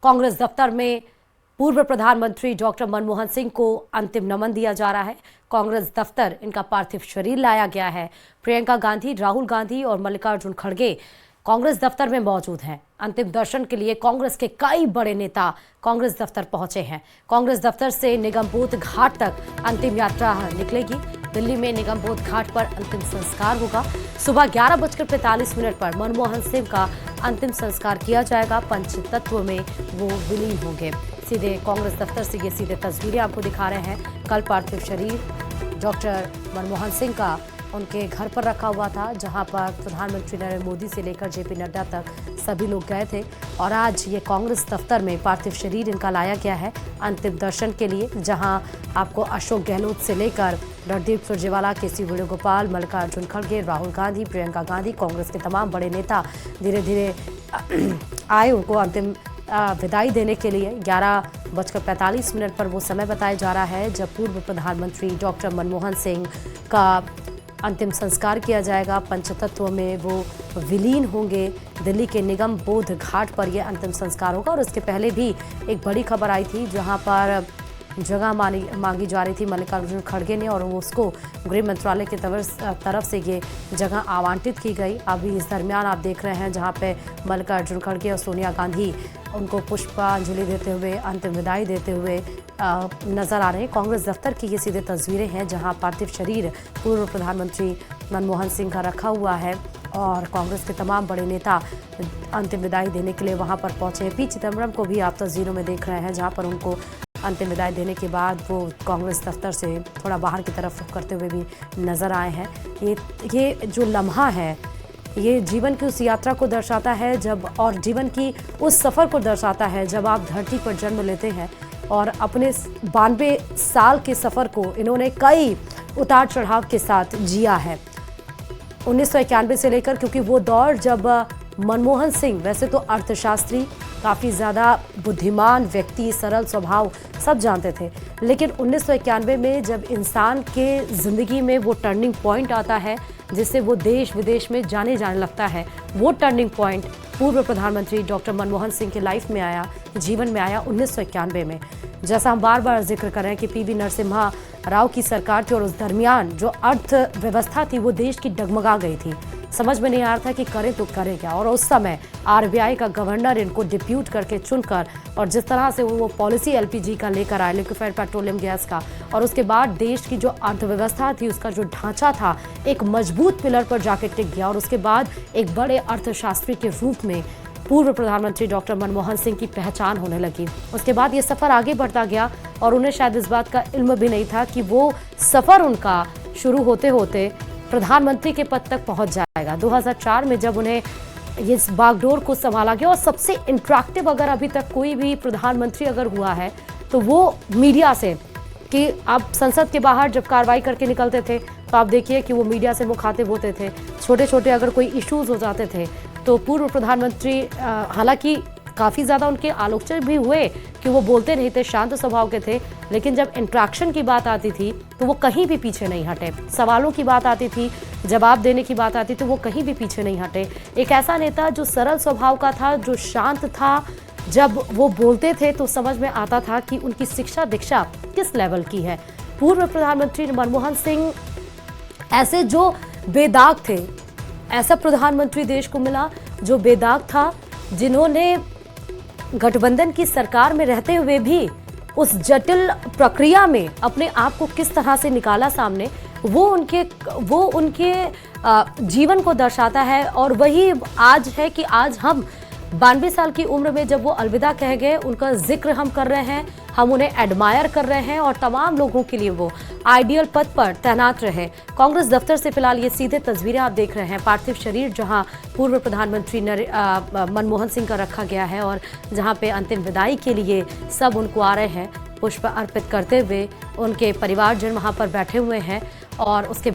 कांग्रेस दफ्तर में पूर्व प्रधानमंत्री डॉक्टर मनमोहन सिंह को अंतिम नमन दिया जा रहा है। कांग्रेस दफ्तर इनका पार्थिव शरीर लाया गया है। प्रियंका गांधी, राहुल गांधी और मल्लिकार्जुन खड़गे कांग्रेस दफ्तर में मौजूद हैं। अंतिम दर्शन के लिए कांग्रेस के कई बड़े नेता कांग्रेस दफ्तर पहुंचे हैं। कांग्रेस दफ्तर से निगमबोध घाट तक अंतिम यात्रा निकलेगी। दिल्ली में निगमबोध घाट पर अंतिम संस्कार होगा। सुबह 11:45 पर मनमोहन सिंह का अंतिम संस्कार किया जाएगा। पंचतत्व में वो विलीन होंगे। सीधे कांग्रेस दफ्तर से ये सीधे तस्वीरें आपको दिखा रहे हैं। कल पार्थिव शरीर डॉक्टर मनमोहन सिंह का उनके घर पर रखा हुआ था, जहां पर प्रधानमंत्री नरेंद्र मोदी से लेकर जेपी नड्डा तक सभी लोग गए थे। और आज ये कांग्रेस दफ्तर में पार्थिव शरीर इनका लाया गया है अंतिम दर्शन के लिए, जहां आपको अशोक गहलोत से लेकर रणदीप सुरजेवाला, केसी वेणुगोपाल, मल्लिकार्जुन खड़गे, राहुल गांधी, प्रियंका गांधी, कांग्रेस के तमाम बड़े नेता धीरे धीरे आए उनको अंतिम विदाई देने के लिए। 11:45 पर वो समय बताया जा रहा है जब पूर्व प्रधानमंत्री डॉक्टर मनमोहन सिंह का अंतिम संस्कार किया जाएगा। पंचतत्व में वो विलीन होंगे। दिल्ली के निगमबोध घाट पर यह अंतिम संस्कार होगा। और उसके पहले भी एक बड़ी खबर आई थी, जहां पर जगह मांगी जा रही थी मल्लिकार्जुन खड़गे ने, और उसको गृह मंत्रालय की तरफ से ये जगह आवंटित की गई। अभी इस दरमियान आप देख रहे हैं जहां पे मल्लिकार्जुन खड़गे और सोनिया गांधी उनको पुष्पांजलि देते हुए, अंतिम विदाई देते हुए नजर आ रहे हैं। कांग्रेस दफ्तर की ये सीधे तस्वीरें हैं जहां पार्थिव शरीर पूर्व प्रधानमंत्री मनमोहन सिंह का रखा हुआ है और कांग्रेस के तमाम बड़े नेता अंतिम विदाई देने के लिए वहां पर पहुंचे हैं। पी चिदम्बरम को भी आप तस्वीरों में देख रहे हैं, जहां पर उनको अंतिम विदाई देने के बाद वो कांग्रेस दफ्तर से थोड़ा बाहर की तरफ रुख करते हुए भी नजर आए हैं। ये जो लम्हा है, ये जीवन की उस यात्रा को दर्शाता है जब, और जीवन की उस सफ़र को दर्शाता है जब आप धरती पर जन्म लेते हैं। और अपने 92 साल के सफ़र को इन्होंने कई उतार चढ़ाव के साथ जिया है 1991 से लेकर, क्योंकि वो दौर जब मनमोहन सिंह वैसे तो अर्थशास्त्री, काफ़ी ज़्यादा बुद्धिमान व्यक्ति, सरल स्वभाव सब जानते थे, लेकिन 1991 में जब इंसान के ज़िंदगी में वो टर्निंग पॉइंट आता है जिससे वो देश विदेश में जाने लगता है, वो टर्निंग पॉइंट पूर्व प्रधानमंत्री डॉक्टर मनमोहन सिंह की लाइफ में आया, जीवन में आया 1991 में। जैसा हम बार बार जिक्र कर रहे हैं कि पीवी नरसिम्हा राव की सरकार थी और उस दरमियान जो अर्थव्यवस्था थी वो देश की डगमगा गई थी। समझ में नहीं आ रहा था कि करें तो करें क्या। और उस समय आरबीआई का गवर्नर इनको डिप्यूट करके चुनकर, और जिस तरह से वो पॉलिसी एलपीजी का लेकर आए, लिक्विफाइड पेट्रोलियम गैस का, और उसके बाद देश की जो अर्थव्यवस्था थी उसका जो ढांचा था एक मजबूत पिलर पर जाके टिक गया। और उसके बाद एक बड़े अर्थशास्त्री के रूप में पूर्व प्रधानमंत्री डॉक्टर मनमोहन सिंह की पहचान होने लगी। उसके बाद ये सफ़र आगे बढ़ता गया और उन्हें शायद इस बात का इल्म भी नहीं था कि वो सफ़र उनका शुरू होते होते प्रधानमंत्री के पद तक पहुंच जाएगा। 2004 में जब उन्हें इस बागडोर को संभाला गया, और सबसे इंटरेक्टिव अगर अभी तक कोई भी प्रधानमंत्री अगर हुआ है तो वो मीडिया से, कि आप संसद के बाहर जब कार्रवाई करके निकलते थे तो आप देखिए कि वो मीडिया से मुखातिब होते थे। छोटे छोटे अगर कोई इश्यूज हो जाते थे तो पूर्व प्रधानमंत्री, हालांकि काफ़ी ज़्यादा उनके आलोचक भी हुए कि वो बोलते नहीं थे, शांत स्वभाव के थे, लेकिन जब इंट्रैक्शन की बात आती थी तो वो कहीं भी पीछे नहीं हटे। सवालों की बात आती थी, जवाब देने की बात आती थी, वो कहीं भी पीछे नहीं हटे। एक ऐसा नेता जो सरल स्वभाव का था, जो शांत था, जब वो बोलते थे तो समझ में आता था कि उनकी शिक्षा दीक्षा किस लेवल की है। पूर्व प्रधानमंत्री मनमोहन सिंह ऐसे जो बेदाग थे, ऐसा प्रधानमंत्री देश को मिला जो बेदाग था, जिन्होंने गठबंधन की सरकार में रहते हुए भी उस जटिल प्रक्रिया में अपने आप को किस तरह से निकाला सामने, वो उनके जीवन को दर्शाता है। और वही आज है कि आज हम 92 साल की उम्र में जब वो अलविदा कह गए, उनका जिक्र हम कर रहे हैं, हम उन्हें एडमायर कर रहे हैं, और तमाम लोगों के लिए वो आइडियल पद पर तैनात रहे। कांग्रेस दफ्तर से फिलहाल ये सीधे तस्वीरें आप देख रहे हैं। पार्थिव शरीर जहां पूर्व प्रधानमंत्री मनमोहन सिंह का रखा गया है, और जहां पे अंतिम विदाई के लिए सब उनको आ रहे हैं पुष्प अर्पित करते हुए। उनके परिवारजन वहां पर बैठे हुए हैं, और उसके